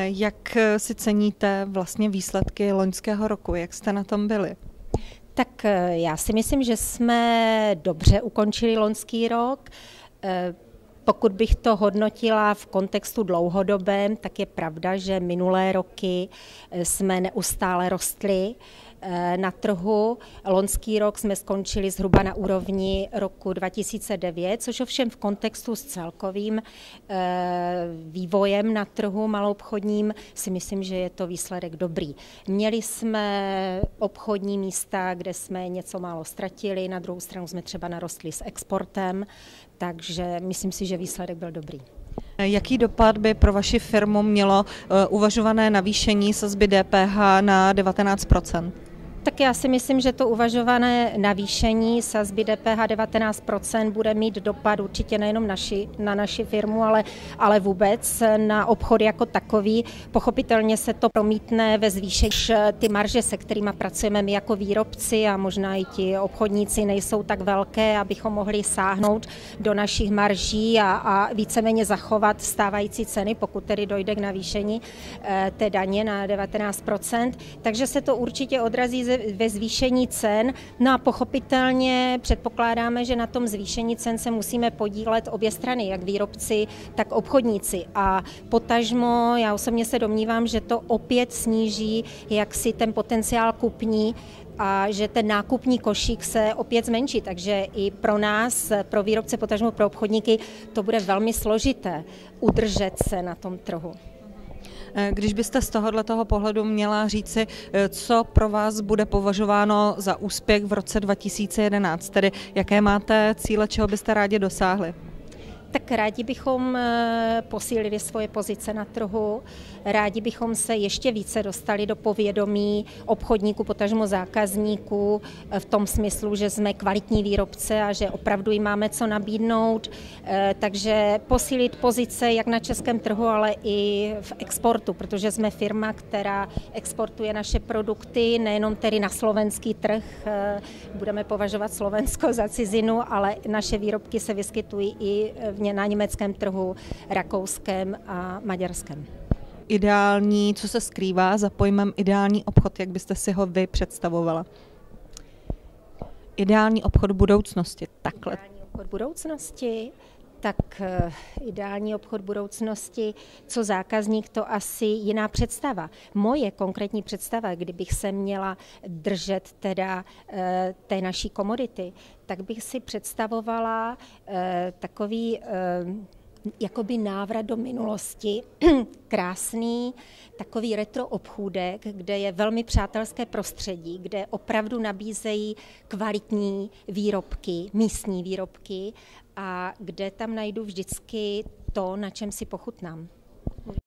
Jak si ceníte vlastně výsledky loňského roku? Jak jste na tom byli? Tak já si myslím, že jsme dobře ukončili loňský rok. Pokud bych to hodnotila v kontextu dlouhodobém, tak je pravda, že minulé roky jsme neustále rostli na trhu. Loňský rok jsme skončili zhruba na úrovni roku 2009, což ovšem v kontextu s celkovým vývojem na trhu maloobchodním si myslím, že je to výsledek dobrý. Měli jsme obchodní místa, kde jsme něco málo ztratili, na druhou stranu jsme třeba narostli s exportem, takže myslím si, že výsledek byl dobrý. Jaký dopad by pro vaši firmu mělo uvažované navýšení sazby DPH na 19%? Tak já si myslím, že to uvažované navýšení sazby DPH 19% bude mít dopad určitě nejenom na naši firmu, ale vůbec na obchod jako takový. Pochopitelně se to promítne ve zvýšení. Ty marže, se kterými pracujeme my jako výrobci a možná i ti obchodníci, nejsou tak velké, abychom mohli sáhnout do našich marží a víceméně zachovat stávající ceny, pokud tedy dojde k navýšení té daně na 19%. Takže se to určitě odrazí ve zvýšení cen. No a pochopitelně předpokládáme, že na tom zvýšení cen se musíme podílet obě strany, jak výrobci, tak obchodníci. A potažmo, já osobně se domnívám, že to opět sníží jaksi ten potenciál kupní a že ten nákupní košík se opět zmenší. Takže i pro nás, pro výrobce, potažmo pro obchodníky, to bude velmi složité udržet se na tom trhu. Když byste z tohoto pohledu měla říci, co pro vás bude považováno za úspěch v roce 2011, tedy jaké máte cíle, čeho byste rádi dosáhli? Tak rádi bychom posílili svoje pozice na trhu, rádi bychom se ještě více dostali do povědomí obchodníků, potažmo zákazníků v tom smyslu, že jsme kvalitní výrobce a že opravdu jim máme co nabídnout, takže posílit pozice jak na českém trhu, ale i v exportu, protože jsme firma, která exportuje naše produkty, nejenom tedy na slovenský trh, budeme považovat Slovensko za cizinu, ale naše výrobky se vyskytují i na německém trhu, rakouském a maďarském. Ideální, co se skrývá za pojmem ideální obchod, jak byste si ho vy představovala? Ideální obchod budoucnosti, takhle. Ideální obchod budoucnosti? Tak ideální obchod budoucnosti, co zákazník, to asi jiná představa. Moje konkrétní představa, kdybych se měla držet teda té naší komodity, tak bych si představovala takový jakoby návrat do minulosti, krásný, takový retro obchůdek, kde je velmi přátelské prostředí, kde opravdu nabízejí kvalitní výrobky, místní výrobky a kde tam najdu vždycky to, na čem si pochutnám.